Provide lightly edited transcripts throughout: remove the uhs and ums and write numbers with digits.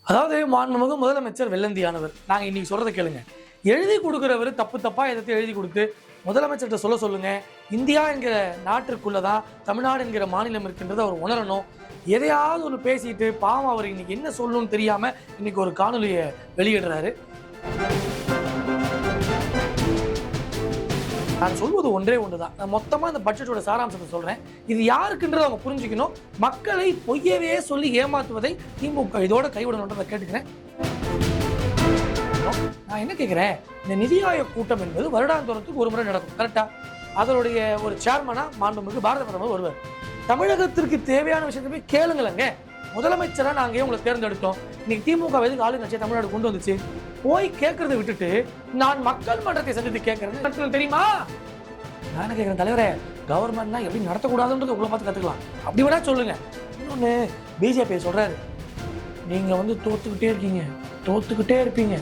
அதாவது மாண்புமிகு முதலமைச்சர் வெள்ளந்தியானவர். நாங்கள் இன்னைக்கு சொல்றதை கேளுங்க. எழுதி கொடுக்குறவர் தப்பு தப்பா எதை எழுதி கொடுத்து முதலமைச்சர்கிட்ட சொல்லுங்க. இந்தியா என்கிற நாட்டிற்குள்ளதான் தமிழ்நாடு என்கிற மாநிலம் இருக்கின்றது அவர் உணரணும். எதையாவது ஒன்று பேசிட்டு பாவம் அவர் இன்னைக்கு என்ன சொல்லணும்னு தெரியாம இன்னைக்கு ஒரு காணொலியை வெளியிடுறாரு. நான் சொல்வது ஒன்றே ஒன்றுதான். நான் மொத்தமா இந்த பட்ஜெட்டோட சாராம்சத்தை சொல்றேன். இது யாருக்குன்றது அவங்க புரிஞ்சுக்கணும். மக்களை பொய்யவே சொல்லி ஏமாத்துவதை திமுக இதோட கைவிடணுன்றதை கேட்டுக்கிறேன். நான் என்ன கேட்கிறேன், இந்த நிதி ஆயோக் கூட்டம் என்பது வருடாந்தோறத்துக்கு ஒரு முறை நடக்கும், கரெக்டா? அதனுடைய ஒரு சேர்மனா மாண்புமிகு பாரத பிரதமர் வருவார். தமிழகத்திற்கு தேவையான விஷயத்தை போய் கேளுங்களங்க. முதலமைச்சரா நாங்க உங்களை தேர்ந்தெடுத்தோம். இன்னைக்கு திமுக எதுக்கு ஆளுங்கட்சியை தமிழ்நாடு கொண்டு வந்துச்சு? போய் கேட்கறதை விட்டுட்டு நான் மக்கள் மன்றத்தை சந்தித்து கேட்கறேன் தெரியுமா? நான் என்ன கேட்கிறேன், தலைவரே, கவர்மெண்ட்னா எப்படி நடத்தக்கூடாதுன்றது உங்களை பார்த்து கத்துக்கலாம். அப்படி வேணா சொல்லுங்க. இன்னொன்னு பிஜேபி சொல்றாரு, நீங்க தோத்துக்கிட்டே இருப்பீங்க.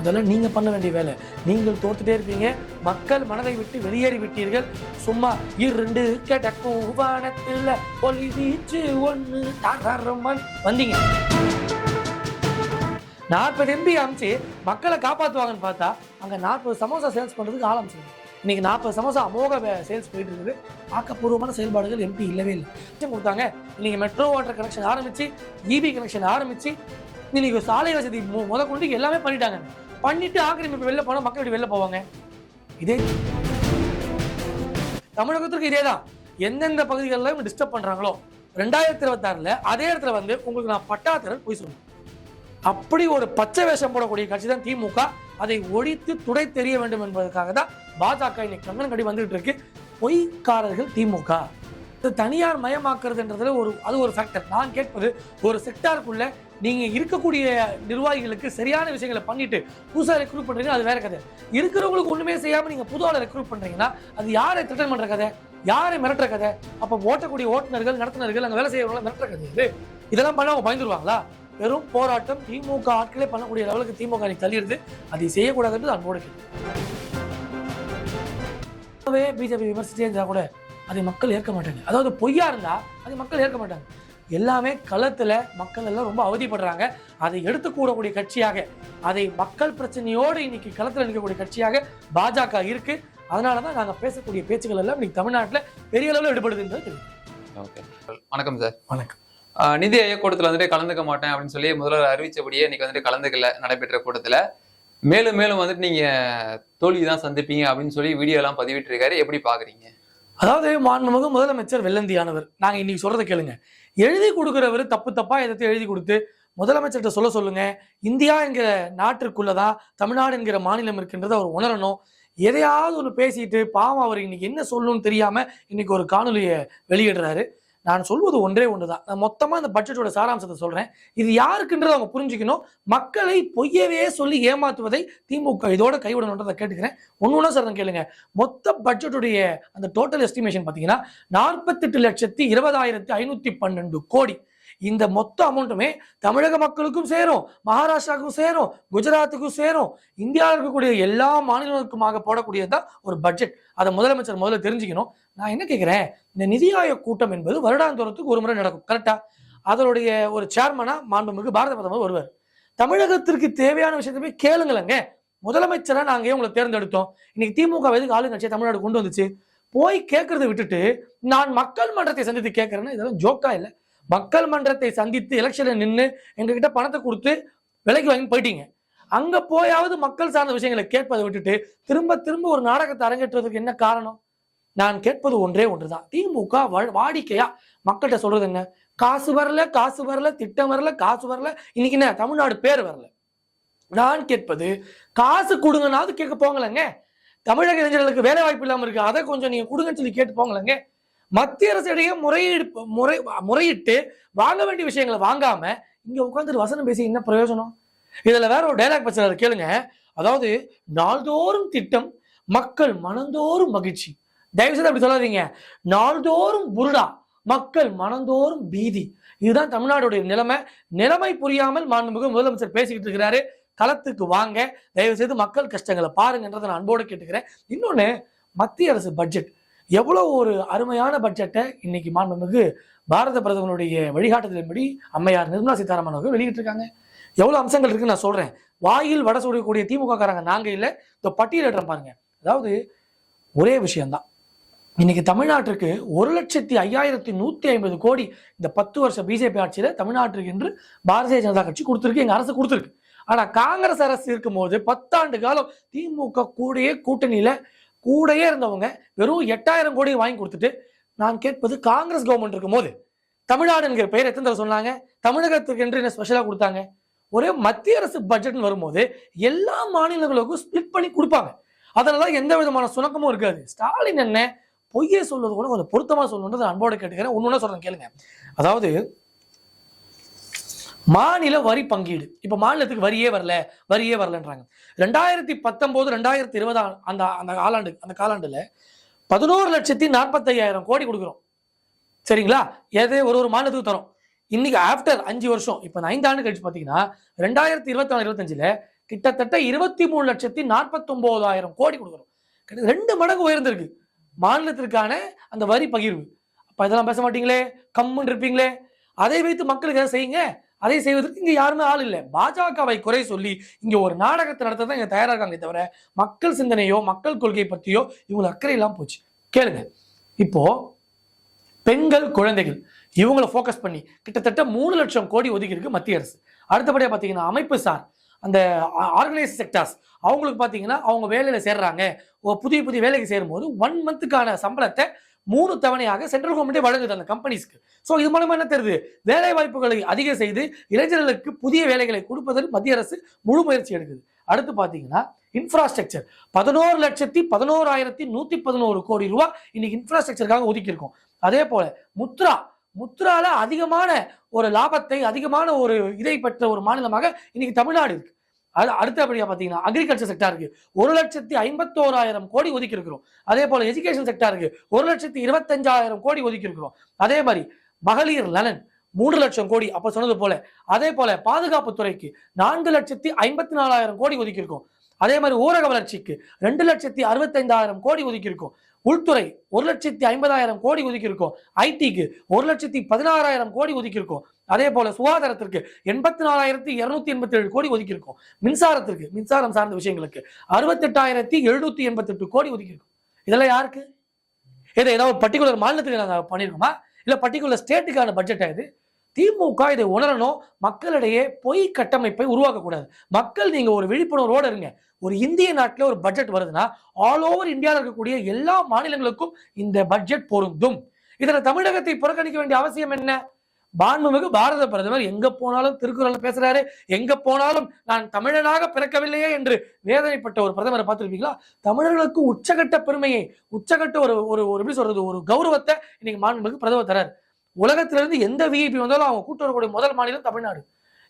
அதெல்லாம் நீங்க பண்ண வேண்டிய வேலை. நீங்கள் தோத்துட்டே இருப்பீங்க. மக்கள் மனதை விட்டு வெளியேறி விட்டீர்கள். சும்மா இரண்டு கிடக்கும் வானத்தில் ஒளி வீச்சு ஒன்று வந்தீங்க. 40 MP அமைச்சு மக்களை காப்பாற்றுவாங்கன்னு பார்த்தா அங்க 40 சமோசா சேல்ஸ் பண்றதுக்கு ஆரம்பிச்சு. இன்னைக்கு 40 சமோசா அமோக சேல்ஸ் போயிட்டு இருக்குது. ஆக்கப்பூர்வமான செயல்பாடுகள் MP இல்லவே இல்லை. கொடுத்தாங்க. இன்னைக்கு மெட்ரோ வாட்டர் கனெக்ஷன் ஆரம்பிச்சு, EB கனெக்ஷன் ஆரம்பிச்சு, இன்னைக்கு சாலை வசதி முதற்கொண்டு எல்லாமே பண்ணிட்டாங்க. பண்ணிட்டு ஆக்கிரமிப்பு வெளில போனா மக்கள் எப்படி வெளில போவாங்க? இதே தமிழகத்திற்கு இதேதான். எந்தெந்த பகுதிகளில் டிஸ்டர்ப் பண்றாங்களோ 2026 அதே இடத்துல உங்களுக்கு நான் பட்டாத்திரல் போய் சொல்லுவேன். அப்படி ஒரு பச்சை வேஷம் போடக்கூடிய கட்சி தான் திமுக. அதை ஒழித்து துடை தெரிய வேண்டும் என்பதற்காக தான் பாஜக இன்னைக்கு கங்கணம் கட்டி வந்துட்டு இருக்கு. பொய்க்காரர்கள் திமுக. தனியார் மயமாக்குறதுன்றதுல அது ஒரு ஃபேக்டர். நான் கேட்பது, ஒரு செக்டாருக்குள்ள நீங்க இருக்கக்கூடிய நிர்வாகிகளுக்கு சரியான விஷயங்களை பண்ணிட்டு புதுசா ரெக்ரூட் பண்றீங்க, அது வேற கதை. இருக்கிறவங்களுக்கு ஒண்ணுமே செய்யாம நீங்க புது ஆளை ரெக்ரூட் பண்றீங்கன்னா அது யாரை த்ரெட்டன் பண்ற கதை, யாரை மிரட்டுற கதை? அப்ப ஓட்டக்கூடிய ஓட்டுநர்கள், நடத்துனர்கள், அங்க வேலை செய்யறவங்க மிரட்டுற கதை இது. இதெல்லாம் பண்ண அவங்க பயந்துருவாங்களா? வெறும் போராட்டம் திமுக ஆட்களே பண்ணக்கூடிய லெவலுக்கு திமுக தள்ளிடுது. அதை செய்யக்கூடாதுன்னு அன்போடு கேட்கிறேன். பிஜேபி விமர்சிச்சே இருந்தா கூட அதை மக்கள் ஏற்க மாட்டாங்க. அதாவது பொய்யா இருந்தா அதை மக்கள் ஏற்க மாட்டாங்க. எல்லாமே களத்துல மக்கள் எல்லாம் ரொம்ப அவதிப்படுறாங்க. அதை எடுத்துக்கூடக்கூடிய கட்சியாக, அதை மக்கள் பிரச்சனையோடு இன்னைக்கு களத்துல நிற்கக்கூடிய கட்சியாக பாஜக இருக்கு. அதனாலதான் நாங்க பேசக்கூடிய பேச்சுக்கள் எல்லாம் இன்னைக்கு தமிழ்நாட்டுல பெரிய அளவில் ஈடுபடுதுன்றது தெரியும். வணக்கம் சார். வணக்கம். நிதி ஆயோக் கூட்டத்தில் கலந்துக்க மாட்டேன் அப்படின்னு சொல்லி முதல்வர் அறிவிச்சபடியே இன்னைக்கு கலந்துக்கல நடைபெற்ற கூட்டத்துல. மேலும் நீங்க தோல்வி தான் சந்திப்பீங்க அப்படின்னு சொல்லி வீடியோ எல்லாம் பதிவிட்டு இருக்காரு. எப்படி பாக்குறீங்க? அதாவது மாண்புமிகு முதலமைச்சர் வெள்ளந்தியானவர். நாங்க இன்னைக்கு சொல்றதை கேளுங்க. எழுதி கொடுக்குறவர் தப்பு தப்பா எதை எழுதி கொடுத்து முதலமைச்சர்கிட்ட சொல்லுங்க. இந்தியா என்கிற நாட்டிற்குள்ளதான் தமிழ்நாடு என்கிற மாநிலம் இருக்கின்றது அவர் உணரணும். எதையாவது ஒன்று பேசிட்டு பாவம் அவர் இன்னைக்கு என்ன சொல்லணும்னு தெரியாம இன்னைக்கு ஒரு காணொலியை வெளியிடுறாரு. நான் சொல்வது ஒன்றே ஒன்றுதான். நான் மொத்தமா இந்த பட்ஜெட்டோட சாராம்சத்தை சொல்றேன். இது யாருக்குன்றது அவங்க புரிஞ்சுக்கணும். மக்களை பொய்யவே சொல்லி ஏமாத்துவதை திமுக இதோட கைவிடணுன்றதை கேட்டுக்கிறேன். ஒன்னொன்னா சார் கேளுங்க. மொத்த பட்ஜெட்டுடைய அந்த டோட்டல் எஸ்டிமேஷன் பாத்தீங்கன்னா 48,20,512 கோடி. இந்த மொத்த அமௌண்ட்டுமே தமிழக மக்களுக்கும் சேரும், மகாராஷ்டிராவுக்கும் சேரும், குஜராத்துக்கும் சேரும், இந்தியாவில் இருக்கக்கூடிய எல்லா மாநிலங்களுக்குமாக போடக்கூடியதுதான் ஒரு பட்ஜெட். அதை முதலமைச்சர் முதல்ல தெரிஞ்சுக்கணும். நான் என்ன கேட்கிறேன், இந்த நிதி ஆயோக் கூட்டம் என்பது வருடாந்தோறத்துக்கு ஒரு முறை நடக்கும், கரெக்டா? அதனுடைய ஒரு சேர்மனா மாண்புமிகு பாரத பிரதமர் வருவார். தமிழகத்திற்கு தேவையான விஷயத்தை போய் கேளுங்களங்க. முதலமைச்சரா நாங்க உங்களை தேர்ந்தெடுத்தோம். இன்னைக்கு திமுக எதுக்கு ஆளுங்கட்சியை தமிழ்நாடு கொண்டு வந்துச்சு? போய் கேட்கறதை விட்டுட்டு நான் மக்கள் மன்றத்தை சந்தித்து கேட்கறேன்னா இதெல்லாம் ஜோக்கா இல்லை. மக்கள் மன்றத்தை சந்தித்து எலெக்ஷன்ல நின்று எங்ககிட்ட பணத்தை கொடுத்து விலைக்கு வாங்கி போயிட்டீங்க. அங்க போயாவது மக்கள் சார்ந்த விஷயங்களை கேட்பதை விட்டுட்டு திரும்ப ஒரு நாடகத்தை அரங்கேற்றுவதற்கு என்ன காரணம்? நான் கேட்பது ஒன்றே ஒன்றுதான். திமுக வாடிக்கையா மக்கள்கிட்ட சொல்றது என்ன? காசு வரல, திட்டம் வரல, காசு வரல. இன்னைக்கு என்ன தமிழ்நாடு பேர் வரல. நான் கேட்பது, காசு கொடுங்கன்னாவது கேட்க போங்களேங்க. தமிழக இளைஞர்களுக்கு வேலை வாய்ப்பு இல்லாம இருக்கு, அதை கொஞ்சம் நீங்க கொடுங்கன்னு சொல்லி கேட்டு போங்களேங்க. மத்திய அரசு இடையே முறையிட்டு வாங்க வேண்டிய விஷயங்களை வாங்காம இங்க உட்கார்ந்து வசனம் பேசி என்ன பிரயோஜனம்? இதுல வேற ஒரு டைலாக் பேசுறாரு கேளுங்க. அதாவது நாள்தோறும் திட்டம், மக்கள் மனந்தோறும் மகிழ்ச்சி. தயவு செய்து அப்படி சொல்லாதீங்க. நாள்தோறும் புருடா, மக்கள் மனந்தோறும் பீதி. இதுதான் தமிழ்நாடுடைய நிலைமை புரியாமல் மாண்புமிகு முதலமைச்சர் பேசிக்கிட்டு இருக்கிறாரு. களத்துக்கு வாங்க, தயவு செய்து மக்கள் கஷ்டங்களை பாருங்கன்றதை நான் அன்போடு கேட்டுக்கிறேன். இன்னொன்னு, மத்திய அரசு பட்ஜெட் எவ்வளவு ஒரு அருமையான பட்ஜெட்டை இன்னைக்கு மாண்புமிகு பாரத பிரதமருடைய வழிகாட்டுதலின்படி அம்மையார் நிர்மலா சீதாராமன் அவர்கள் வெளியிட்டிருக்காங்க. எவ்வளவு அம்சங்கள் இருக்குன்னு நான் சொல்றேன். வாயில் வடை சுடக்கூடிய திமுக காரங்க நாங்க இல்ல. இந்த பட்டியலிடுறேன் பாருங்க. அதாவது ஒரே விஷயம்தான். இன்னைக்கு தமிழ்நாட்டிற்கு 1,05,150 கோடி இந்த 10 வருஷ பிஜேபி ஆட்சியில தமிழ்நாட்டிற்கு என்று பாரதிய ஜனதா கட்சி கொடுத்திருக்கு, எங்க அரசு கொடுத்திருக்கு. ஆனா காங்கிரஸ் அரசு இருக்கும்போது 10 ஆண்டு காலம் திமுக கூடயே இருந்தவங்க வெறும் 8,000 கோடி வாங்கி கொடுத்துட்டு, நான் கேட்பது காங்கிரஸ் கவர்மெண்ட் இருக்கும்போது தமிழ்நாடு என்கிற பெயர் எத்தனை தடவை சொன்னாங்க? தமிழகத்துக்கு என்று என்ன ஸ்பெஷலா கொடுத்தாங்க? ஒரே மத்திய அரசு பட்ஜெட்னு வரும்போது எல்லா மாநிலங்களுக்கும் ஸ்பிளிட் பண்ணி கொடுப்பாங்க. அதனால எந்த விதமான சுணக்கமும் இருக்காது. ஸ்டாலின் என்ன பொய்யே சொல்வது கூட கொஞ்சம் பொருத்தமா சொல்லணுன்றது அன்போடு கேட்டுக்கிறேன். ஒன்னு சொல்றேன் கேளுங்க. அதாவது மாநில வரி பங்கீடு. இப்ப மாநிலத்துக்கு வரியே வரலன்றாங்க. 2019 2020 அந்த காலாண்டுல 11,45,000 கோடி கொடுக்குறோம். சரிங்களா? எது ஒரு மாநிலத்துக்கு தரோம். இன்னைக்கு ஆஃப்டர் 5 வருஷம், இப்ப 5 ஆண்டு கழிச்சு பாத்தீங்கன்னா 2024-25 கிட்டத்தட்ட 23,49,000 கோடி கொடுக்குறோம். 2 மடங்கு உயர்ந்திருக்கு மாநிலத்திற்கான அந்த வரி பகிர்வு. அப்ப இதெல்லாம் பேச மாட்டீங்களே, கம்முன்னு இருப்பீங்களே. அதை வைத்து மக்களுக்கு எதாவது செய்யுங்க. அதை செய்வதற்கு இங்க யாருமே ஆள் இல்லை. பாஜகவை குறை சொல்லி இங்க ஒரு நாடகத்தை நடத்த தான் இங்க தயாரா இருக்காங்க தவிர மக்கள் சிந்தனையோ மக்கள் கொள்கை பற்றியோ இவங்களுக்கு அக்கறை இல்லாம போச்சு. கேளுங்க. இப்போ பெண்கள் குழந்தைகள் இவங்களை ஃபோக்கஸ் பண்ணி கிட்டத்தட்ட 3 லட்சம் கோடி ஒதுக்கி இருக்கு மத்திய அரசு. அடுத்தபடியா பாத்தீங்கன்னா அமைப்பு சார் அந்த ஆர்கனைஸ் செக்டார்ஸ் அவங்களுக்கு பாத்தீங்கன்னா அவங்க வேலையில சேர்றாங்க. புதிய வேலைக்கு சேரும் போது 1 மந்த்துக்கான சம்பளத்தை 3 தவணையாக சென்ட்ரல் கவர்மெண்டே வழங்குது அந்த கம்பெனிஸ்க்கு. ஸோ இது மூலமா என்ன தெரியுது? வேலை வாய்ப்புகளை அதிகம் செய்து இளைஞர்களுக்கு புதிய வேலைகளை கொடுப்பதற்கு மத்திய அரசு முழு முயற்சி எடுக்குது. அடுத்து பாத்தீங்கன்னா இன்ஃப்ராஸ்ட்ரக்சர் 11,11,111 கோடி ரூபாய் இன்னைக்கு இன்ஃப்ராஸ்ட்ரக்சருக்காக ஒதுக்கி இருக்கோம். அதே போல முத்ரால அதிகமான ஒரு லாபத்தை அதிகமான ஒரு இதை பெற்ற ஒரு மாநிலமாக இன்னைக்கு தமிழ்நாடு இருக்கு. அடுத்தபடியா பாத்தீங்கன்னா அக்ரிகல்ச்சர் செக்டாருக்கு 1,51,000 கோடி ஒதுக்கி இருக்கிறோம். அதே போல எஜுகேஷன் செக்டாருக்கு 1,25,000 கோடி ஒதுக்கி இருக்கிறோம். அதே மாதிரி மகளிர் நலன் 3 லட்சம் கோடி அப்ப சொன்னது போல. அதே போல பாதுகாப்பு துறைக்கு 4,54,000 கோடி ஒதுக்கி இருக்கோம். அதே மாதிரி ஊரக வளர்ச்சிக்கு 2,65,000 கோடி ஒதுக்கி இருக்கோம். உள்துறை 1,50,000 கோடி ஒதுக்கி இருக்கோம். ஐடிக்கு 1,16,000 கோடி ஒதுக்கி இருக்கோம். அதே போல சுகாதாரத்திற்கு 84,287 கோடி ஒதுக்கி இருக்கோம். மின்சாரம் சார்ந்த விஷயங்களுக்கு 68,788 கோடி ஒதுக்கி இருக்கோம். இதெல்லாம் யாருக்கு? ஏதாவது பர்டிகுலர் மாநிலத்துக்கு நாங்க பண்ணிருக்கோமா? இல்ல பர்டிகுலர் ஸ்டேட்டுக்கான பட்ஜெட் இது? திமுக இதை உணரணும். மக்களிடையே பொய் கட்டமைப்பை உருவாக்க கூடாது. மக்கள் நீங்க ஒரு விழிப்புணர்வோடு இருங்க. ஒரு இந்திய நாட்டில் ஒரு பட்ஜெட் வருதுன்னா ஆல் ஓவர் இந்தியாவில் இருக்கக்கூடிய எல்லா மாநிலங்களுக்கும் இந்த பட்ஜெட் பொருந்தும். இதுல தமிழகத்தை புறக்கணிக்க வேண்டிய அவசியம் என்ன? மாண்புமிகு பாரத பிரதமர் எங்க போனாலும் திருக்குறள் பேசுறாரு. எங்க போனாலும் நான் தமிழனாக பிறக்கவில்லையே என்று வேதனைப்பட்ட ஒரு பிரதமரை பார்த்திருப்பீங்களா? தமிழர்களுக்கு உச்சகட்ட பெருமையை உச்சகட்ட ஒரு எப்படி சொல்றது ஒரு கௌரவத்தை இன்னைக்கு மாண்புமிகு பிரதமர் தராரு. உலகத்திலிருந்து எந்த விஐபி வந்தாலும் அவங்க கூட்டு வரக்கூடிய முதல் மாநிலம் தமிழ்நாடு.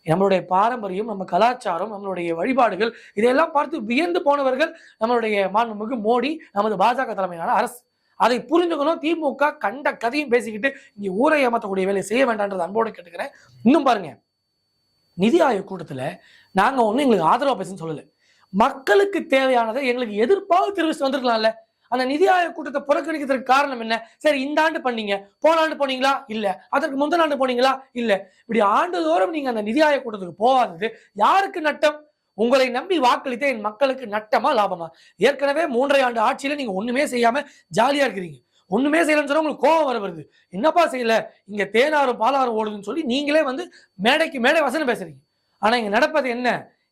நம்மளுடைய பாரம்பரியம், நம்ம கலாச்சாரம், நம்மளுடைய வழிபாடுகள் இதையெல்லாம் பார்த்து வியந்து போனவர்கள் நம்மளுடைய மாண்புமிகு மோடி, நமது பாஜக தலைமையிலான அரசு. அதை புரிஞ்சுக்கணும். திமுக கண்ட கதையும் பேசிக்கிட்டு இங்க ஊரை ஏமாற்றக்கூடிய வேலையை செய்ய வேண்டாம்ன்றது அன்போடு கேட்டுக்கிறேன். இன்னும் பாருங்க, நிதி ஆயோக் கூட்டத்துல நாங்க ஒண்ணு எங்களுக்கு ஆதரவா பேசுன்னு சொல்லல. மக்களுக்கு தேவையானதை எங்களுக்கு எதிர்ப்பாக தெரிவிச்சு வந்திருக்கலாம்ல. அந்த நிதி ஆயோக் கூட்டத்தை புறக்கணிக்கிறதுக்கு காரணம் என்ன? சரி, இந்த ஆண்டு பண்ணீங்க, போன ஆண்டு போனீங்களா? இல்ல. அதற்கு முந்தின ஆண்டு போனீங்களா? இல்ல. இப்படி ஆண்டுதோறும் நீங்க அந்த நிதி ஆயோக் கூட்டத்துக்கு போகாதது யாருக்கு நட்டம்? உங்களை நம்பி வாக்களித்த என் மக்களுக்கு நட்டமா லாபமா? ஏற்கனவே 3.5 ஆண்டு ஆட்சியில நீங்க ஒண்ணுமே செய்யாம ஜாலியா இருக்கிறீங்க. ஒண்ணுமே செய்யலன்னு சொன்னா உங்களுக்கு கோபம் வருது. என்னப்பா செய்யல, இங்க தேனாரும் பாலாரும் ஓடுதுன்னு சொல்லி நீங்களே மேடைக்கு மேடை வசனம் பேசுறீங்க. ஆனா இங்க நடப்பது என்ன?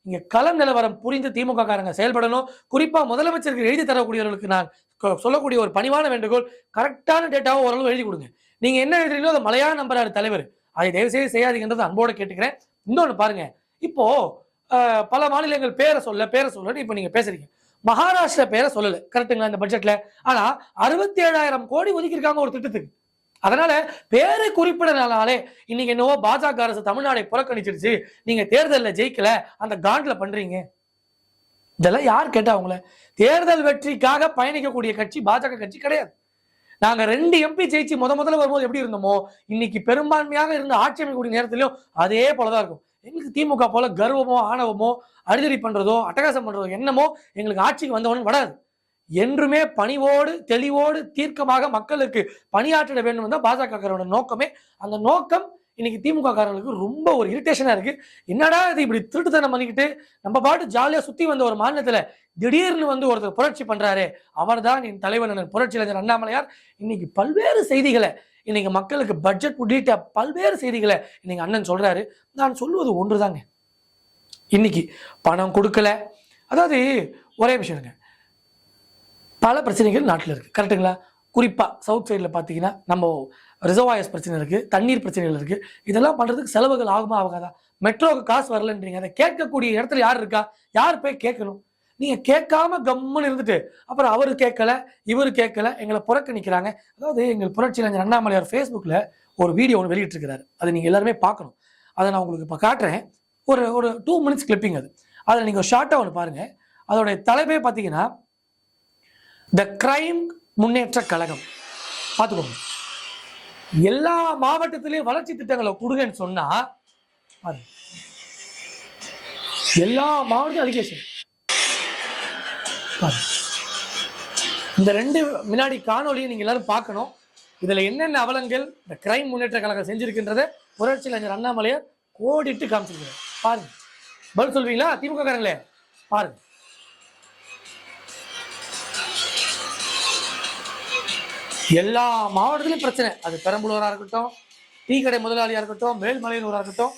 இங்க களம் நிலவரம் புரிந்து திமுக காரங்க செயல்படணும். குறிப்பா முதலமைச்சருக்கு எழுதி தரக்கூடியவர்களுக்கு நான் சொல்லக்கூடிய ஒரு பணிவான வேண்டுகோள், கரெக்டான டேட்டாவை ஓரளவு எழுதி கொடுங்க. நீங்க என்ன எழுதுறீங்களோ அதை மலையா நம்புறாரு தலைவர். அதை தயவு செய்து செய்யாதீங்கன்றது அன்போட கேட்டுக்கிறேன். இன்னொன்னு பாருங்க, இப்போ பல மாநிலங்கள் பேரை சொல்ல இப்ப நீங்க பேசுறீங்க. மகாராஷ்டிரா பேரை சொல்லல, கரெக்டுங்களா? இந்த பட்ஜெட்ல ஆனா 67,000 கோடி ஒதுக்கி இருக்காங்க ஒரு திட்டத்துக்கு. அதனால பேரை குறிப்பிடனாலே இன்னைக்கு என்னவோ பாஜக அரசு தமிழ்நாடை புறக்கணிச்சிருச்சு, நீங்க தேர்தலில் ஜெயிக்கல, அந்த காண்ட்ல பண்றீங்க. இதெல்லாம் யார் கேட்டா? அவங்கள தேர்தல் வெற்றிக்காக பயணிக்கக்கூடிய கட்சி பாஜக கட்சி கிடையாது. நாங்க 2 எம்பி ஜெயிச்சு முதல்ல வரும்போது எப்படி இருந்தோமோ இன்னைக்கு பெரும்பான்மையாக இருந்த ஆட்சி அமைக்கக்கூடிய நேரத்திலும் அதே போலதான் இருக்கும். எங்களுக்கு திமுக போல கர்வமோ ஆணவமோ அடிதடி பண்றதோ அட்டகாசம் பண்றதோ என்னமோ எங்களுக்கு ஆட்சிக்கு வந்தவனும் வராது. என்றுமே பணிவோடு தெளிவோடு தீர்க்கமாக மக்களுக்கு பணியாற்றிட வேண்டும் தான் பாஜக நோக்கமே. அந்த நோக்கம் இன்னைக்கு திமுக காரங்களுக்கு ரொம்ப ஒரு இரிட்டேஷனா இருக்கு. என்னடா இது இப்படி திருட்டுத்தனம் பண்ணிக்கிட்டு நம்ம பாட்டு ஜாலியா சுத்தி வந்த ஒரு மாநிலத்துல திடீர்னு வந்து ஒருத்தர் புரட்சி பண்றாரு, அவர்தான் என் தலைவன் புரட்சியாளர் அண்ணாமலையார். இன்னைக்கு பல்வேறு செய்திகளை, இன்னைக்கு மக்களுக்கு பட்ஜெட் உள்ளிட்ட பல்வேறு செய்திகளை இன்னைக்கு அண்ணன் சொல்றாரு. நான் சொல்லுவது ஒன்றுதாங்க, இன்னைக்கு பணம் கொடுக்கல, அதாவது ஒரே விஷயங்க, பல பிரச்சனைகள் நாட்டில் இருக்கு, கரெக்டுங்களா? குறிப்பா சவுத் சைடில் பார்த்தீங்கன்னா நம்ம ரிசர்வாயர்ஸ் பிரச்சனை இருக்கு, தண்ணீர் பிரச்சனைகள் இருக்கு. இதெல்லாம் பண்றதுக்கு செலவுகள் ஆகுமா ஆகாதா? மெட்ரோக்கு காசு வரலன்றீங்க, அதை கேட்கக்கூடிய இடத்துல யார் இருக்கா? யார் போய் கேட்கணும்? நீங்க கேட்காம கம்முன்னு இருந்துட்டு அப்புறம் அவரு கேட்கல இவரு கேட்கல எங்களை புறக்கணிக்கிறாங்க. அதாவது எங்கள் புரட்சியாளர் அண்ணாமலையார் ஃபேஸ்புக்கில் ஒரு வீடியோ ஒன்று வெளியிட்டிருக்கிறாரு, அதை நீங்க எல்லாருமே பார்க்கணும். அதை நான் உங்களுக்கு இப்போ காட்டுறேன். ஒரு ஒரு 2 மினிட்ஸ் கிளிப்பிங் அது. அதில் நீங்க ஷார்ட்டாக ஒன்று பாருங்க. அதோடைய தலைப்பே பார்த்தீங்கன்னா த கிரைம் முன்னேற்ற கழகம். பார்த்துக்கோங்க. எல்லா மாவட்டத்திலையும் வளர்ச்சி திட்டங்களை கொடுங்கன்னு சொன்னா பாருங்க, எல்லா மாவட்டத்திலும் அலிகேஷன். இந்த 2 முன்னாடி காணொலியை நீங்க எல்லாரும் பார்க்கணும். இதுல என்னென்ன அவலங்கள் இந்த கிரைம் முன்னேற்ற கழகம் செஞ்சிருக்கின்றத புரட்சியாளர் அண்ணாமலையார் கோடிட்டு காமிச்சிருக்கிறார். பாருங்க, பதில் சொல்வீங்களா திமுக காரங்களே? பாருங்க. எல்லா மாவட்டத்திலும் பிரச்சனை. அது பெரம்பலூரா இருக்கட்டும், டீ கடை முதலாளியா இருக்கட்டும், மேல்மலையனூரா இருக்கட்டும்,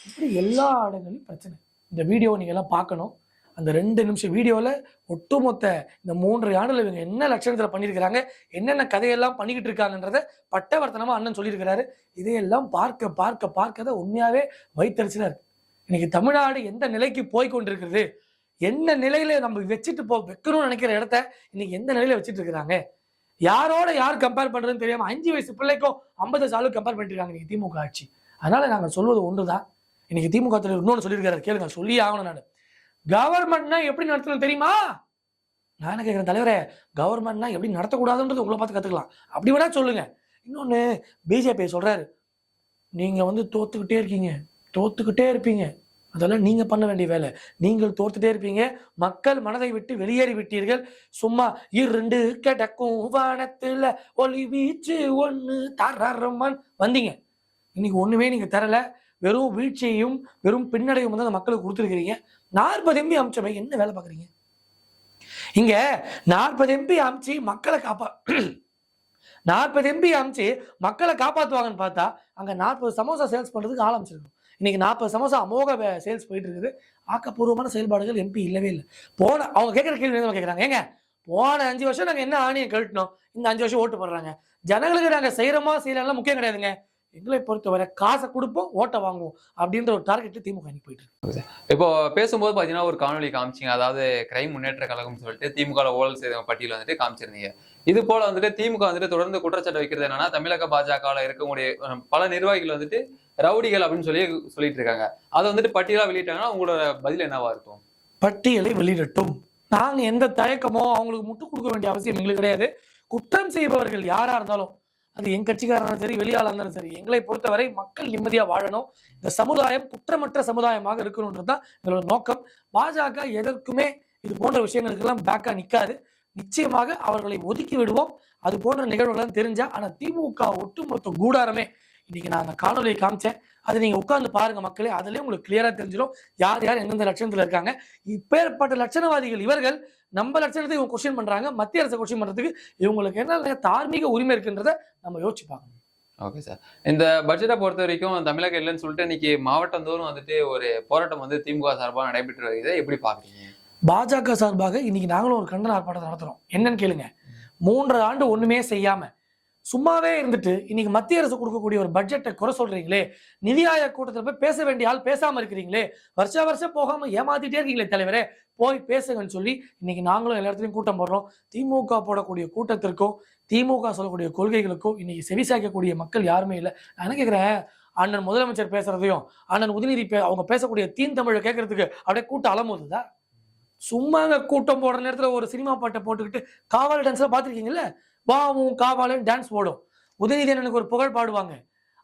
இப்படி எல்லா இடங்களிலும் பிரச்சனை. இந்த வீடியோ நீங்க எல்லாம் பார்க்கணும். அந்த 2 நிமிஷம் வீடியோவில் ஒட்டுமொத்த இந்த 3 ஆண்டுல இவங்க என்ன லட்சணத்தில் பண்ணியிருக்கிறாங்க, என்னென்ன கதையெல்லாம் பண்ணிக்கிட்டு இருக்காங்கன்றத பட்டவர்த்தனமாக அண்ணன் சொல்லியிருக்கிறாரு. இதையெல்லாம் பார்க்க பார்க்க பார்க்க தான் உண்மையாகவே வயிற்றுச்சலாக இருக்கு. இன்னைக்கு தமிழ்நாடு எந்த நிலைக்கு போய் கொண்டிருக்கிறது, என்ன நிலையில நம்ம வச்சுட்டு வைக்கணும்னு நினைக்கிற இடத்த இன்னைக்கு எந்த நிலையில வச்சுட்டு இருக்கிறாங்க, யாரோட யார் கம்பேர் பண்றதுன்னு தெரியாம 5 வயசு பிள்ளைக்கும் 50 சாலுக்கு கம்பேர் பண்ணிட்டு இருக்காங்க இன்னைக்கு திமுக ஆட்சி. அதனால நாங்கள் சொல்வது ஒன்றுதான். இன்னைக்கு திமுக தலைவர் இன்னொன்று சொல்லியிருக்காரு, கேளுங்க, சொல்லி ஆகணும். நான் கவர்மெண்ட்னா எப்படி நடத்தணும் தெரியுமா? நான் என்ன கேட்கிறேன் தலைவரே, கவர்மெண்ட்னா எப்படி நடத்தக்கூடாதுன்றது உங்களை பார்த்து கத்துக்கலாம், அப்படி வேணா சொல்லுங்க. இன்னொன்னு பிஜேபி சொல்றாரு, நீங்க வந்து தோத்துக்கிட்டே இருக்கீங்க, தோத்துக்கிட்டே இருப்பீங்க, அதெல்லாம் நீங்க பண்ண வேண்டிய வேலை, நீங்கள் தோத்துட்டே இருப்பீங்க, மக்கள் மனதை விட்டு வெளியேறி விட்டீர்கள், சும்மா 2 கிடக்கும் வானத்துல ஒளி வீச்சு 1 தரமன் வந்தீங்க. இன்னைக்கு ஒண்ணுமே நீங்க தரல, வெறும் வீழ்ச்சியையும் வெறும் பின்னடையும் வந்து அந்த மக்களுக்கு கொடுத்துருக்கிறீங்க. 40 MP அமைச்சமே என்ன வேலை பார்க்குறீங்க இங்க? 40 MP அமைச்சு மக்களை 40 MP அமைச்சு மக்களை காப்பாற்றுவாங்கன்னு பார்த்தா அங்க 40 சமோசா சேல்ஸ் பண்றதுக்கு ஆள் அமைச்சிருக்கணும். இன்னைக்கு 40 சமோசா அமோக சேல்ஸ் போயிட்டு இருக்குது. ஆக்கப்பூர்வமான செயல்பாடுகள் MP இல்லவே இல்லை. அவங்க கேட்குற கேள்வி கேட்குறாங்க, ஏங்க போன 5 வருஷம் நாங்கள் என்ன ஆணையம் கழட்டினோம், இந்த 5 வருஷம் ஓட்டு போடுறாங்க. ஜனங்களுக்கு நாங்கள் செய்யறோமா செய்யலாம் முக்கியம் கிடையாதுங்க, எங்களை பொறுத்தவரை காசை கொடுப்போம் ஓட்டை வாங்குவோம் அப்படின்ற ஒரு டார்கெட் திமுக போயிட்டு இருக்கு. இப்போ பேசும்போது பாத்தீங்கன்னா ஒரு காணொலி காமிச்சிங்க, அதாவது கிரைம் முன்னேற்ற கழகம் சொல்லிட்டு திமுக ஊழல் செய்த பட்டியல் வந்துட்டு காமிச்சிருந்தீங்க. இது போல வந்துட்டு திமுக வந்துட்டு தொடர்ந்து குற்றச்சாட்டு வைக்கிறது என்னன்னா, தமிழக பாஜகவில் இருக்கக்கூடிய பல நிர்வாகிகள் வந்துட்டு ரவுடிகள் அப்படின்னு சொல்லிட்டு இருக்காங்க. அதை வந்துட்டு பட்டியலா வெளியிட்டாங்கன்னா உங்களோட பதில் என்னவா இருக்கும்? பட்டியலை வெளியிடட்டும், நாங்க எந்த தயக்கமோ அவங்களுக்கு முட்டு கொடுக்க வேண்டிய அவசியம் எங்களுக்கு கிடையாது. குற்றம் செய்பவர்கள் யாரா இருந்தாலும், அது என் கட்சிக்காரனாலும் சரி வெளியாளா இருந்தாலும் சரி, எங்களை பொறுத்தவரை மக்கள் நிம்மதியா வாழணும், இந்த சமுதாயம் குற்றமற்ற சமுதாயமாக இருக்கணும்ன்றது தான் எங்களோட நோக்கம். பாஜக எதற்குமே இது போன்ற விஷயங்களுக்கெல்லாம் பேக்கா நிற்காது. நிச்சயமாக அவர்களை ஒதுக்கி விடுவோம். அது போன்ற நிகழ்வுகள் தெரிஞ்சா. ஆனா திமுக ஒட்டுமொத்த கூடாரமே இன்னைக்கு நான் அந்த காணொலியை காமிச்சேன், அதை நீங்க உட்கார்ந்து பாருங்க மக்களே, அதுலயே உங்களுக்கு கிளியரா தெரிஞ்சிடும் யார் யார் எந்தெந்த லட்சணத்துல இருக்காங்க. இப்பேற்பட்ட லட்சணவாதிகள் இவர்கள் நம்ம லட்சணத்தை இவங்க கொஸ்டின் பண்றாங்க. மத்திய அரசு கொஸ்டின் பண்றதுக்கு இவங்களுக்கு என்ன தார்மீக உரிமை இருக்குன்றத நம்ம யோசிச்சு பார்க்கணும். ஓகே சார், இந்த பட்ஜெட்டை பொறுத்த வரைக்கும் தமிழகம் இல்லைன்னு சொல்லிட்டு இன்னைக்கு மாவட்டம் தோறும் வந்துட்டு ஒரு போராட்டம் வந்து திமுக சார்பாக நடைபெற்று வருகிறது, எப்படி பாக்குறீங்க? பாஜக சார்பாக இன்னைக்கு நாங்களும் ஒரு கண்டன ஆர்ப்பாட்டத்தை நடத்துறோம். என்னன்னு கேளுங்க, 3 ஆண்டு ஒண்ணுமே செய்யாம சும்மாவே இருந்துட்டு இன்னைக்கு மத்திய அரசு கொடுக்கக்கூடிய ஒரு பட்ஜெட்டை குறை சொல்றீங்களே, நிதி ஆயோக் கூட்டத்தில் போய் பேச வேண்டிய ஆள் பேசாம இருக்கிறீங்களே, வருஷம் போகாம ஏமாத்திட்டே இருக்கீங்களே தலைவரே, போய் பேசுங்கன்னு சொல்லி இன்னைக்கு நாங்களும் எல்லா இடத்துலையும் கூட்டம் போடுறோம். திமுக போடக்கூடிய கூட்டத்திற்கும் திமுக சொல்லக்கூடிய கொள்கைகளுக்கும் இன்னைக்கு செவிசாய்க்கக்கூடிய மக்கள் யாருமே இல்லை. நான் என்ன கேட்கிறேன், அண்ணன் முதலமைச்சர் பேசுறதையும் அண்ணன் உதயநிதி அவங்க பேசக்கூடிய தீன் தமிழை கேட்கறதுக்கு அப்படியே கூட்டம் அலமோதுதா? சும்மாங்க கூட்டம் போடுற நேரத்துல ஒரு சினிமா பாட்டை போட்டுக்கிட்டு காவாலி டான்ஸ்ல பாத்திருக்கீங்கல்ல, வாவும் காவாலும் டான்ஸ் போடும். உதயநிதி அண்ணனுக்கு ஒரு புகழ் பாடுவாங்க,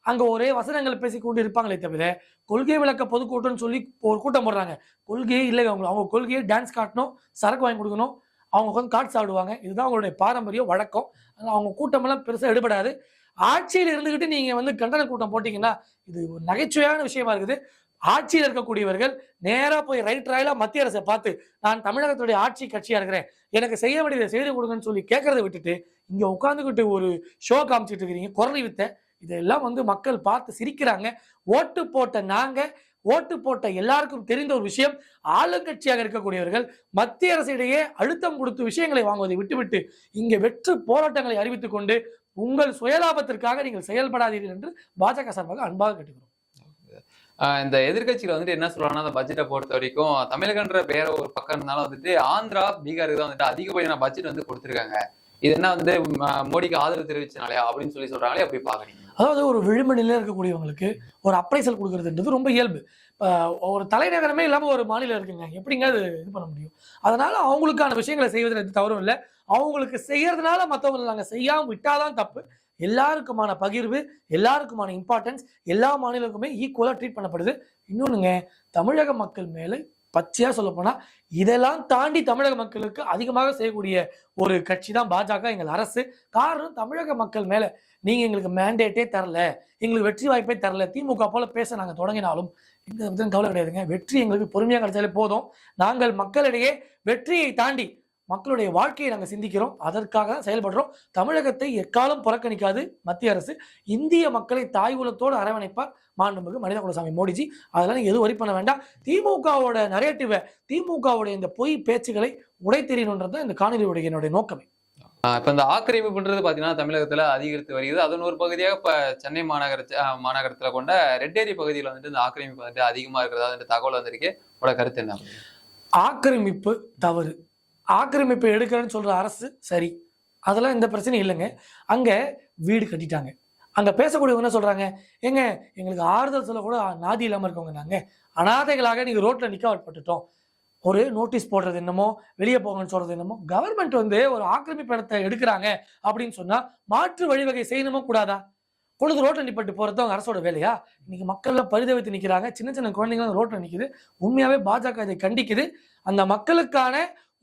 அங்க ஒரே வசனங்கள் பேசி கொண்டு இருப்பாங்களே தவிர கொள்கை விளக்க பொதுக்கூட்டம்னு சொல்லி ஒரு கூட்டம் போடுறாங்க. கொள்கையே இல்லை அவங்க கொள்கையை டான்ஸ் காட்டணும், சரக்கு வாங்கி கொடுக்கணும், அவங்க உட்காந்து காட்டு சாப்பிடுவாங்க. இதுதான் அவங்களுடைய பாரம்பரிய வழக்கம். அவங்க கூட்டமெல்லாம் பெருசா எடுபடாது. ஆட்சியில் இருந்துகிட்டு நீங்க வந்து கண்டன கூட்டம் போட்டீங்கன்னா இது ஒரு நகைச்சுவையான விஷயமா இருக்குது. ஆட்சியில் இருக்கக்கூடியவர்கள் நேரா போய் ரைட் ராயலா மத்திய அரசை பார்த்து நான் தமிழகத்துடைய ஆட்சி கட்சியா இருக்கிறேன், எனக்கு செய்ய வேண்டியதை செய்து கொடுங்கன்னு சொல்லி கேட்கறத விட்டுட்டு இங்க உட்கார்ந்துகிட்டு ஒரு ஷோ காமிச்சிட்டு இருக்கிறீங்க. குரல் வித்த இதெல்லாம் வந்து மக்கள் பார்த்து சிரிக்கிறாங்க. ஓட்டு போட்ட நாங்க, ஓட்டு போட்ட எல்லாருக்கும் தெரிந்த ஒரு விஷயம், ஆளுங்கட்சியாக இருக்கக்கூடியவர்கள் மத்திய அரசிடையே அழுத்தம் கொடுத்து விஷயங்களை வாங்குவதை விட்டுவிட்டு இங்கே வெற்று போராட்டங்களை அறிவித்துக் கொண்டு உங்கள் சுயலாபத்திற்காக நீங்கள் செயல்படாதீர்கள் என்று பாஜக சார்பாக அன்பாக கேட்டுக்கிறோம். இந்த எதிர்கட்சியில வந்துட்டு என்ன சொல்றாங்கன்னா, அந்த பட்ஜெட்டை பொறுத்த வரைக்கும் தமிழகன்ற பேர ஒரு பக்கம் இருந்தாலும் வந்துட்டு ஆந்திரா, பீகாருக்கு தான் வந்துட்டு அதிகப்படியான பட்ஜெட் வந்து கொடுத்துருக்காங்க. இது என்ன வந்து மோடிக்கு ஆதரவு தெரிவிச்சனாலயா அப்படின்னு சொல்றாங்களே, அப்படி பாக்குறீங்க? அதாவது ஒரு விளிம்பு நிலையில இருக்கக்கூடியவங்களுக்கு ஒரு அப்ரைசல் கொடுக்கறதுன்றது ரொம்ப இயல்பு. ஒரு தலைநகரமே இல்லாம ஒரு மாநிலம் இருக்குங்க, எப்படிங்க அது இது பண்ண முடியும்? அதனால அவங்களுக்கான விஷயங்களை செய்வதில் எந்த தவறும் இல்லை. அவங்களுக்கு செய்யறதுனால மற்றவங்களை நாங்க செய்யாம விட்டாதான் தப்பு. எல்லாருக்குமான பகிர்வு, எல்லாருக்குமான இம்பார்ட்டன்ஸ் எல்லா மாநிலங்களுக்குமே ஈக்குவலா ட்ரீட் பண்ணப்படுது. இன்னொன்னுங்க, தமிழக மக்கள் மேல பச்சையா சொல்ல போனா இதெல்லாம் தாண்டி தமிழக மக்களுக்கு அதிகமாக செய்யக்கூடிய ஒரு கட்சி தான் பாஜக, எங்கள் அரசு. காரணம், தமிழக மக்கள் மேல நீங்க எங்களுக்கு மேண்டேட்டே தரல, எங்களுக்கு வெற்றி வாய்ப்பே தரல, திமுக போல பேச நாங்க தொடங்கினாலும் இந்த விதம் கவலை கிடையாதுங்க. வெற்றி எங்களுக்கு பொறுமையாக கிடைச்சாலே போதும். நாங்கள் மக்களிடையே வெற்றியை தாண்டி மக்களுடைய வாழ்க்கையை நாங்கள் சிந்திக்கிறோம், அதற்காக தான் செயல்படுறோம். தமிழகத்தை எக்காலம் புறக்கணிக்காது மத்திய அரசு. இந்திய மக்களை தாய்குலத்தோடு அரவணைப்பார் மாண்புமிகு மனிதகுலசாமி மோடிஜி. அதெல்லாம் நீங்க எதுவும் வரி பண்ண வேண்டாம். திமுகவோட நரேட்டிவை, திமுகவுடைய இந்த பொய் பேச்சுகளை உடைத்தெறியணுன்றது தான் இந்த காணொலியுடைய என்னுடைய நோக்கமே. இப்ப இந்த ஆக்கிரமிப்புன்றது பாத்தீங்கன்னா தமிழகத்துல அதிகரித்து வருகிறது. அதன் ஒரு பகுதியாக இப்ப சென்னை மாநகரத்துல கொண்ட ரெட்டேரி பகுதியில் வந்துட்டு இந்த ஆக்கிரமிப்பு வந்துட்டு அதிகமா இருக்கிறதா வந்துட்டு தகவல் வந்திருக்கு. உங்களோட கருத்து என்ன? ஆக்கிரமிப்பு தவறு, ஆக்கிரமிப்பு எடுக்கிறேன்னு சொல்ற அரசு சரி, அதெல்லாம் எந்த பிரச்சனையும் இல்லைங்க. அங்க வீடு கட்டிட்டாங்க, அங்க பேசக்கூடியவங்க என்ன சொல்றாங்க, ஏங்க எங்களுக்கு ஆறுதல் சொல்ல கூட நாதி இல்லாம இருக்கவங்க, நாங்க அனாதைகளாக நீங்க ரோட்ல நிக்கப்பட்டுட்டோம், ஒரு நோட்டீஸ் போடுறது என்னமோ, வெளியே போங்கன்னு சொல்றது என்னமோ. கவர்மெண்ட் வந்து ஒரு ஆக்கிரமிப்பு இடத்தை எடுக்கிறாங்க அப்படின்னு சொன்னா மாற்று வழிவகை செய்யணுமோ கூடாதா? பொழுது ரோட்ல நிப்பட்டு போறது அவங்க அரசோட வேலையா? இன்னைக்கு மக்கள் பரிதவித்து நிக்கிறாங்க, சின்ன சின்ன குழந்தைங்களும் ரோட்ல நிக்குது. உண்மையாவே பாஜக இதை கண்டிக்குது. அந்த மக்களுக்கான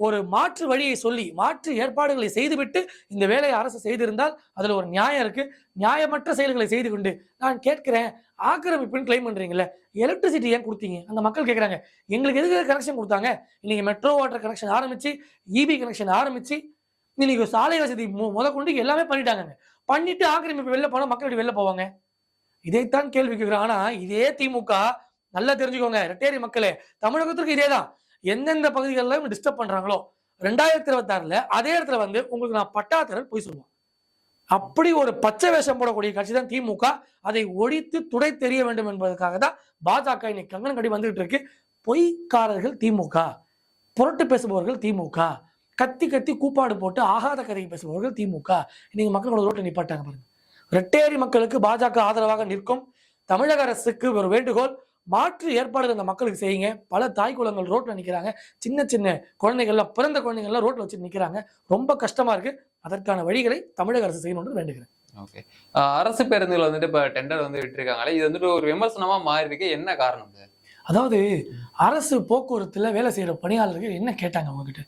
ஒரு மாற்று வழியை சொல்லி மாற்று ஏற்பாடுகளை செய்துவிட்டு இந்த வேலையை அரசு செய்திருந்தால் அதுல ஒரு நியாயம் இருக்கு. நியாயமற்ற செயல்களை செய்து கொண்டு நான் கேட்கிறேன், ஆக்கிரமிப்புன்னு கிளைம் பண்றீங்களே, எலக்ட்ரிசிட்டி ஏன் கொடுத்தீங்க? அந்த மக்கள் கேட்கறாங்க, எங்களுக்கு எதுக்கு கனெக்ஷன் கொடுத்தாங்க? இன்னைக்கு மெட்ரோ வாட்டர் கனெக்ஷன் ஆரம்பிச்சு, இபி கனெக்ஷன் ஆரம்பிச்சு, இன்னைக்கு சாலை வசதி முதற்கொண்டு எல்லாமே பண்ணிட்டாங்க. பண்ணிட்டு ஆக்கிரமிப்பு வெளில போனா மக்கள் வெளில போவாங்க. இதைத்தான் கேள்வி கேட்கிறாங்க. ஆனா இதே திமுக, நல்லா தெரிஞ்சுக்கோங்க ரெட்டேரி மக்களே, தமிழகத்திற்கு இதேதான். எந்தெந்த பகுதிகளில் டிஸ்டர்ப் பண்றாங்களோ 2026 அதே இடத்துல வந்து உங்களுக்கு நான் பட்டாத்தரல் போய் சொல்லுவான். அப்படி ஒரு பச்சை வேஷம் போடக்கூடிய கட்சி தான் திமுக. அதை ஒழித்து துடை தெரிய வேண்டும் என்பதற்காக தான் பாஜக இன்னைக்கு கங்கணம் கட்டி வந்துகிட்டு இருக்கு. பொய்க்காரர்கள் திமுக, புரட்டு பேசுபவர்கள் திமுக, கத்தி கத்தி கூப்பாடு போட்டு ஆகாத கதை பேசுபவர்கள் திமுக. இன்னைக்கு மக்களோட ரோட்டை நிப்பாட்டாங்க பாருங்க. ரெட்டேரி மக்களுக்கு பாஜக ஆதரவாக நிற்கும். தமிழக அரசுக்கு ஒரு வேண்டுகோள், மாற்று ஏற்பாடுகள் அந்த மக்களுக்கு செய்யுங்க. பல தாய் குலங்கள் ரோட்ல நிக்கிறாங்க, சின்ன சின்ன குழந்தைகள்லாம், பிறந்த குழந்தைகள்லாம் ரோட்ல வச்சு நிக்கிறாங்க, ரொம்ப கஷ்டமா இருக்கு. அதற்கான வழிகளை தமிழக அரசு செய்யணும்னு வேண்டுகிறேன். ஓகே, அரசு பேருந்துகள் வந்துட்டு இப்ப டெண்டர் வந்து விட்டுருக்காங்களே, இது வந்துட்டு ஒரு விமர்சனமா மாறி இருக்கு, என்ன காரணம்? அதாவது அரசு போக்குவரத்துல வேலை செய்யற பணியாளர்கள் என்ன கேட்டாங்க, அவங்க கிட்ட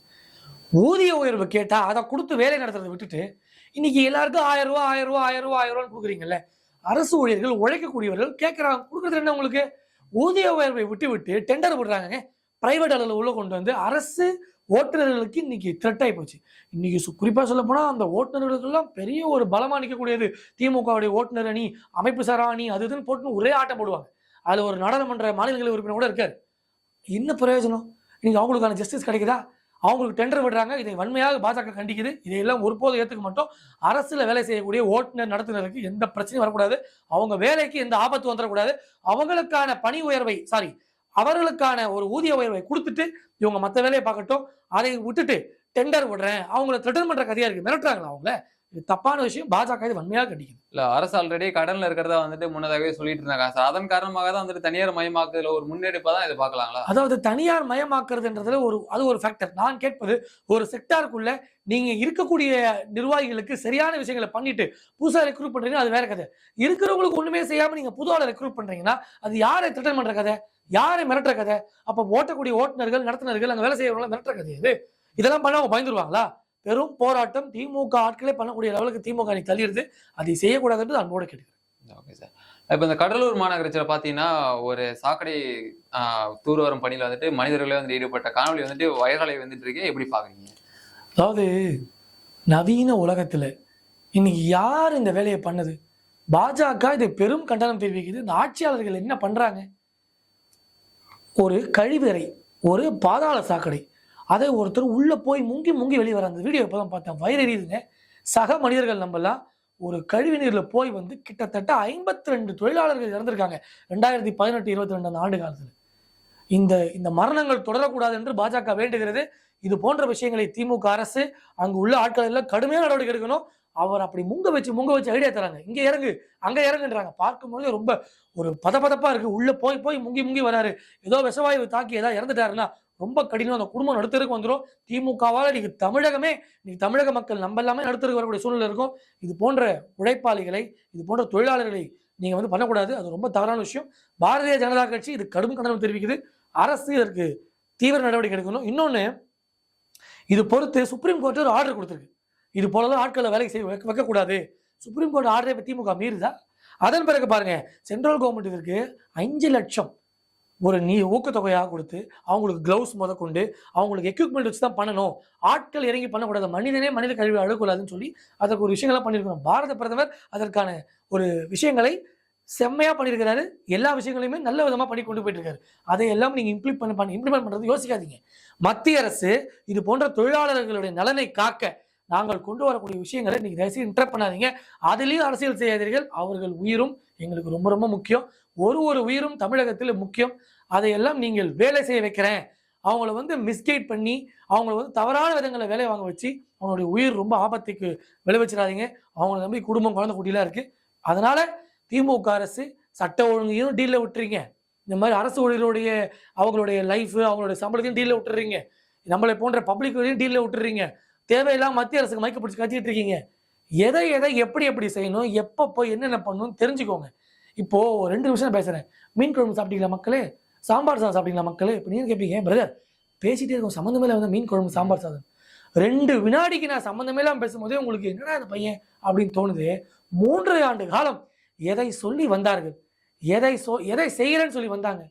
ஊதிய உயர்வு கேட்டா அதை கொடுத்து வேலை நடத்துறதை விட்டுட்டு இன்னைக்கு எல்லாருக்கும் 1000 ரூபாய் 1000 ரூபாய் 1000 ரூபாய் 1000 ரூபாய் கொடுக்குறீங்கல்ல. அரசு ஊழியர்கள், உழைக்கக்கூடியவர்கள் கேட்கறாங்க, கொடுக்குறது என்ன உங்களுக்கு? ஊதிய உயர்வை விட்டு விட்டு டெண்டர் விடுறாங்க. பிரைவேட் அளவில் உள்ள கொண்டு வந்து அரசு ஓட்டுநர்களுக்கு இன்னைக்கு த்ரெட் ஆகி போச்சு. இன்னைக்கு குறிப்பா சொல்ல போனா அந்த ஓட்டுநர்களுக்கெல்லாம் பெரிய ஒரு பலமா நிற்கக்கூடியது திமுகவுடைய ஓட்டுநர் அணி, அமைப்பு சாரா அணி, அது இதுன்னு போட்டு ஒரே ஆட்டம் போடுவாங்க. அதுல ஒரு நாடாளுமன்ற மாநிலங்களவை உறுப்பினர் கூட இருக்காரு. என்ன பிரயோஜனம்? இன்னைக்கு அவங்களுக்கான ஜஸ்டிஸ் கிடைக்குதா? அவங்களுக்கு டெண்டர் விடுறாங்க. இதை வன்மையாக பாஜக கண்டிக்குது. இதையெல்லாம் ஒருபோதும் ஏற்றுக்க மாட்டோம். அரசுல வேலை செய்யக்கூடிய ஓட்டுநர் நடத்துனருக்கு எந்த பிரச்சனையும் வரக்கூடாது, அவங்க வேலைக்கு எந்த ஆபத்து வந்துடக்கூடாது. அவங்களுக்கான பணி உயர்வை அவர்களுக்கான ஒரு ஊதிய உயர்வை கொடுத்துட்டு இவங்க மற்ற வேலையை பார்க்கட்டும். அதை விட்டுட்டு டெண்டர் விடுறேன், அவங்கள த்ரெட்டன் பண்ற கதையா இருக்கு. மிரட்டுறாங்களா அவங்கள? இது தப்பான விஷயம். பாஜக இது வன்மையாக கண்டிக்குது. இல்ல, அரசு ஆல்ரெடி கடன்ல இருக்கிறதா வந்துட்டு முன்னதாகவே சொல்லிட்டு இருந்தாங்க சார். அதன் காரணமாக தான் வந்துட்டு தனியார் மயமாக்குதல ஒரு முன்னெடுப்பா தான் இதை பார்க்கலாங்களா? அதாவது தனியார் மயமாக்குறதுன்றதுல ஒரு ஃபேக்டர். நான் கேட்பது, ஒரு செக்டாருக்குள்ள நீங்க இருக்கக்கூடிய நிர்வாகிகளுக்கு சரியான விஷயங்களை பண்ணிட்டு புதுசா ரெக்ரூட் பண்றீங்கன்னா அது வேற கதை. இருக்கிறவங்களுக்கு ஒண்ணுமே செய்யாம நீங்க புது ஆளை ரெக்ரூட் பண்றீங்கன்னா அது யாரை த்ரெட்டன் பண்ற கதை, யாரை மிரட்டுற கதை? அப்ப ஓட்டக்கூடிய ஓட்டுநர்கள், நடத்துனர்கள், அங்க வேலை செய்யறவங்க மிரட்டுற கதை இது. இதெல்லாம் பண்ண அவங்க பயந்துருவாங்களா? பெரும் போராட்டம் திமுக ஆட்களே பண்ணக்கூடிய லெவலுக்கு திமுக அணி தள்ளிடுது. அதை செய்யக்கூடாதுன்றது அன்போடு கேட்டுக்கிறேன். Okay sir. இப்ப இந்த கடலூர் மாநகராட்சியில பாத்தீங்கன்னா ஒரு சாக்கடை தூர்வாரும் பணியில வந்துட்டு மனிதர்களே வந்து ஈடுபட்ட காணொலி வந்துட்டு வைரலை வந்துட்டு இருக்கு. எப்படி பாக்குறீங்க? அதாவது நவீன உலகத்துல இன்னைக்கு யார் இந்த வேலையை பண்ணது? பாஜக இதை பெரும் கண்டனம் தெரிவிக்குது. இந்த ஆட்சியாளர்கள் என்ன பண்றாங்க? ஒரு கழிவறை, ஒரு பாதாள சாக்கடை, அதை ஒருத்தர் உள்ள போய் முங்கி முங்கி வெளியே வர அந்த வீடியோ இப்பதான் பார்த்தேன். வயிறு எரியுதுங்க. சக மனிதர்கள் நம்பலாம். ஒரு கழிவு நீர்ல போய் வந்து கிட்டத்தட்ட 52 தொழிலாளர்கள் இறந்திருக்காங்க 2018-22 அந்த ஆண்டு காலத்துல. இந்த இந்த மரணங்கள் தொடரக்கூடாது என்று பாஜக வேண்டுகிறது. இது போன்ற விஷயங்களை திமுக அரசு அங்கு உள்ள ஆட்கள் எல்லாம் கடுமையான நடவடிக்கை எடுக்கணும். அவர் அப்படி முங்க வச்சு ஐடியா தராங்க. இங்க இறங்கு அங்க இறங்குன்றாங்க. பார்க்கும்போது ரொம்ப ஒரு பதப்பதப்பா இருக்கு. உள்ள போய் போய் முங்கி முங்கி வராரு. ஏதோ விஷவாயு தாக்கி ஏதாவது இறந்துட்டாருன்னா ரொம்ப கடினம். அந்த குடும்பம் நடுத்தருக்கு வந்துடும். திமுகவால் இன்னைக்கு தமிழகமே, இன்னைக்கு தமிழக மக்கள் நம்ம எல்லாமே நடுத்தருக்கு வரக்கூடிய சூழ்நிலை இருக்கும். இது போன்ற உழைப்பாளிகளை, இது போன்ற தொழிலாளர்களை நீங்க வந்து பண்ணக்கூடாது. அது ரொம்ப தவறான விஷயம். பாரதிய ஜனதா கட்சி இது கடும் கண்டனம் தெரிவிக்குது. அரசு இதற்கு தீவிர நடவடிக்கை எடுக்கணும். இன்னொன்னு, இது பொறுத்து சுப்ரீம் கோர்ட் ஒரு ஆர்டர் கொடுத்திருக்கு. இது போலதான் ஆட்களை வேலைக்கு செய்ய வைக்கக்கூடாது. சுப்ரீம் கோர்ட் ஆர்டரை திமுக மீறுதா? அதன் பிறகு பாருங்க, சென்ட்ரல் கவர்மெண்ட் இதற்கு 5 லட்சம் ஒரு ஊக்கத்தொகையாக கொடுத்து அவங்களுக்கு கிளவுஸ் முதற்கொண்டு அவங்களுக்கு எக்யூப்மெண்ட் வச்சு தான் பண்ணணும். ஆட்கள் இறங்கி பண்ணக்கூடாது. மனித கழிவு அழக்கூடாதுன்னு சொல்லி அதற்கு ஒரு விஷயங்கள்லாம் பண்ணியிருக்கணும். பாரத பிரதமர் அதற்கான ஒரு விஷயங்களை செம்மையா பண்ணியிருக்கிறாரு. எல்லா விஷயங்களையுமே நல்ல விதமா பண்ணி கொண்டு போயிட்டு இருக்காரு. அதையெல்லாம் நீங்க இம்ப்ளிமெண்ட் பண்றது யோசிக்காதீங்க. மத்திய அரசு இது போன்ற தொழிலாளர்களுடைய நலனை காக்க நாங்கள் கொண்டு வரக்கூடிய விஷயங்களை நீங்க தயவுசெய்து இன்டரப்ட் பண்ணாதீங்க. அதிலையும் அரசியல் செய்யாதீர்கள். அவர்கள் உயிரும் எங்களுக்கு ரொம்ப ரொம்ப முக்கியம். ஒரு உயிரும் தமிழகத்தில் முக்கியம். அதையெல்லாம் நீங்கள் வேலை செய்ய வைக்கிறேன், அவங்கள வந்து மிஸ்கைட் பண்ணி அவங்கள வந்து தவறான விதங்களை வேலை வாங்க வச்சு அவங்களுடைய உயிர் ரொம்ப ஆபத்துக்கு விளைவிச்சிடாதீங்க. அவங்கள நம்பி குடும்பம் குழந்தை குட்டிலாம் இருக்கு. அதனால திமுக அரசு சட்ட ஒழுங்கையும் டீல்ல விட்டுறீங்க. இந்த மாதிரி அரசு ஊழியர்களுடைய அவங்களுடைய லைஃப் அவங்களுடைய சம்பளத்தையும் டீல்ல விட்டுறீங்க. நம்மளை போன்ற பப்ளிக் டீல்ல விட்டுறீங்க. தேவையில்லாம மத்திய அரசுக்கு மயக்க பிடிச்சி கத்திட்டு இருக்கீங்க. எதை எப்படி செய்யணும், எப்போ போய் என்னென்ன பண்ணணும் தெரிஞ்சுக்கோங்க. இப்போ 2 நிமிஷம் பேசுறேன். மீன் குழம்பு சாப்பிட்டீங்களா மக்களே? சாம்பார் சாதம் சாப்பிட்டீங்களா மக்களே? இப்போ நீங்க கேட்பீங்க, பிரதர் பேசிட்டே இருக்கும் சம்மந்தமே இல்லாம மீன் குழம்பு சாம்பார் சாதம். 2 வினாடிக்கு நான் சம்மந்தமே இல்லாம பேசும்போதே உங்களுக்கு என்னடா இந்த பையன் அப்படின்னு தோணுது. 3 ஆண்டு காலம் எதை சொல்லி வந்தார்கள், எதை செய்யறேன்னு சொல்லி வந்தாங்க,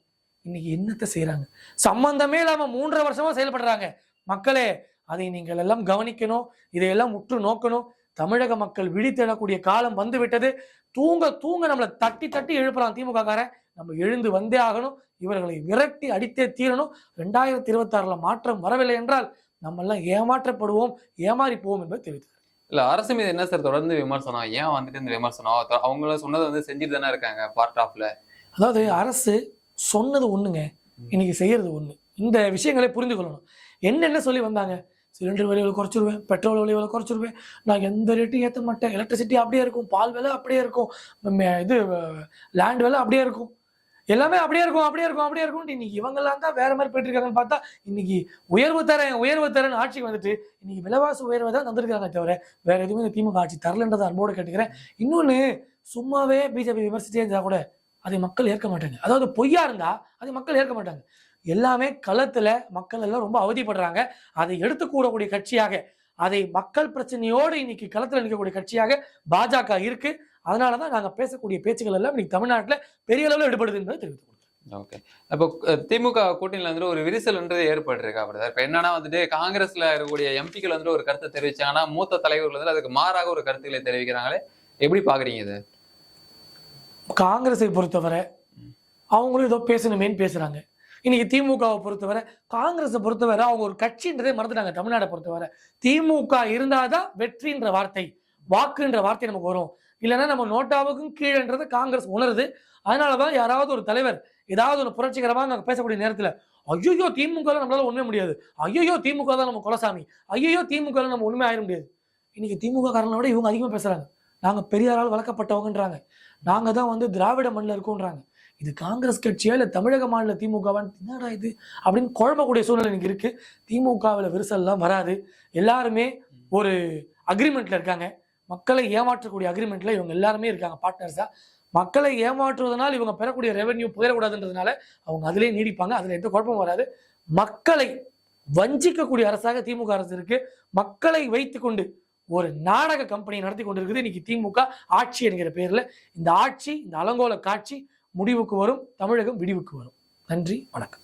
இன்னைக்கு என்னத்தை செய்யறாங்க? சம்பந்தமே இல்லாம 3.5 வருஷமா செயல்படுறாங்க. மக்களே, அதை நீங்கள் எல்லாம் கவனிக்கணும். இதையெல்லாம் உற்று நோக்கணும். தமிழக மக்கள் விழித்தெழக்கூடிய காலம் வந்து விட்டது. தூங்க நம்மளை தட்டி எழுப்புறான் திமுக காரன். நம்ம எழுந்து வந்தே ஆகணும். இவர்களை விரட்டி அடித்தே தீரணும். 2026 மாற்றம் வரவில்லை என்றால் நம்ம எல்லாம் ஏமாற்றப்படுவோம், ஏமாறி போவோம் என்பதை தெரிவித்தார். இல்ல, அரசு மீது என்ன சார் தொடர்ந்து விமர்சனம்? ஏன் வந்துட்டு இந்த விமர்சனம்? அவங்கள சொன்னதை வந்து செஞ்சுட்டு தானே இருக்காங்க பார்ட் ஆஃப்ல. அதாவது அரசு சொன்னது ஒண்ணுங்க, இன்னைக்கு செய்யறது ஒண்ணு. இந்த விஷயங்களை புரிந்து கொள்ளணும். என்னென்ன சொல்லி வந்தாங்க? சிலிண்டர் விலைகளை குறைச்சிருவேன், பெட்ரோல் விலைகளை குறைச்சிருவேன், நான் எந்த ரேட்டும் ஏற்ற மாட்டேன், எலக்ட்ரிசிட்டி அப்படியே இருக்கும், பால் விலை அப்படியே இருக்கும், இது லேண்ட் விலை அப்படியே இருக்கும், எல்லாமே அப்படியே இருக்கும். இன்னைக்கு இவங்கெல்லாம் தான் வேற மாதிரி போயிட்டு இருக்காங்கன்னு பார்த்தா இன்னைக்கு உயர்வு தரேன் ஆட்சிக்கு வந்துட்டு இன்னைக்கு விலைவாசி உயர்வை தான் தந்திருக்காங்க தவிர வேற எதுவுமே இந்த திமுக ஆட்சி தரலன்றதை அன்போடு கேட்டுக்கிறேன். இன்னொன்னு, சும்மாவே பிஜேபி விமர்சிச்சே இருந்தா கூட அதை மக்கள் ஏற்க மாட்டாங்க. அதாவது பொய்யா இருந்தா அதை மக்கள் ஏற்க மாட்டாங்க. எல்லாமே களத்துல மக்கள் எல்லாம் ரொம்ப அவதிப்படுறாங்க. அதை எடுத்து கூடக்கூடிய கட்சியாக, அதை மக்கள் பிரச்சனையோடு இன்னைக்கு களத்துல நிற்கக்கூடிய கட்சியாக பாஜக இருக்கு. அதனாலதான் நாங்க பேசக்கூடிய பேச்சுக்கள் எல்லாம் இன்னைக்கு தமிழ்நாட்டுல பெரிய அளவில் ஈடுபடுது என்பதை தெரிவித்துக் கொள்கிறேன். ஓகே. இப்போ திமுக கூட்டணியில வந்துட்டு ஒரு விரிசல் ஏற்பட்டிருக்கா பிரதர்? இப்ப என்னன்னா வந்துட்டு காங்கிரஸ்ல இருக்கக்கூடிய எம்பிக்கள் வந்துட்டு ஒரு கருத்தை தெரிவிச்சாங்கன்னா மூத்த தலைவர்கள் வந்து அதுக்கு மாறாக ஒரு கருத்துக்களை தெரிவிக்கிறாங்களே, எப்படி பாக்குறீங்க இது? காங்கிரஸை பொறுத்தவரை அவங்களும் ஏதோ பேசணுமேன்னு பேசுறாங்க. இன்னைக்கு திமுகவை பொறுத்தவரை, காங்கிரஸை பொறுத்தவரை அவங்க ஒரு கட்சின்றதே மறந்துட்டாங்க. தமிழ்நாட்டை பொறுத்தவரை திமுக இருந்தாதான் வெற்றின்ற வார்த்தை, வாக்குன்ற வார்த்தை நமக்கு வரும். இல்லைன்னா நம்ம நோட்டாவுக்கும் கீழேன்றதை காங்கிரஸ் உணருது. அதனாலதான் யாராவது ஒரு தலைவர் ஏதாவது ஒரு புரட்சிகரமாக நாங்கள் பேசக்கூடிய நேரத்தில் ஐயோ திமுக நம்மளால ஒண்ணுமே முடியாது, ஐயோ திமுக தான் நம்ம குலசாமி, ஐயோ திமுக நம்ம ஒண்ணுமே ஆயிட முடியாது. இன்னைக்கு திமுக காரங்களை விட இவங்க அதிகமா பேசுறாங்க. நாங்க பெரியாரால் வளர்க்கப்பட்டவங்கன்றாங்க, நாங்க தான் வந்து திராவிட மண்ணில் இருக்கோன்றாங்க. இது காங்கிரஸ் கட்சியா இல்ல தமிழக மாநில திமுகவான்னு என்னடா இது அப்படின்னு குழம்பக்கூடிய சூழ்நிலை எனக்கு இருக்கு. திமுகவில் விரிசல்லாம் வராது. எல்லாருமே ஒரு அக்ரிமெண்ட்ல இருக்காங்க. மக்களை ஏமாற்றக்கூடிய அக்ரிமெண்ட்ல இவங்க எல்லாருமே இருக்காங்க பார்ட்னர்ஸா. மக்களை ஏமாற்றுவதனால் இவங்க பெறக்கூடிய ரெவென்யூ போயிடக்கூடாதுன்றதுனால அவங்க அதிலே நீடிப்பாங்க. அதுல எந்த குழப்பமும் வராது. மக்களை வஞ்சிக்கக்கூடிய அரசாக திமுக அரசு இருக்கு. மக்களை வைத்துக்கொண்டு ஒரு நாடக கம்பெனி நடத்தி கொண்டிருக்குது இன்னைக்கு திமுக ஆட்சி என்கிற பேர்ல. இந்த ஆட்சி, இந்த அலங்கோல காட்சி முடிவுக்கு வரும். தமிழகம் விடிவுக்கு வரும். நன்றி, வணக்கம்.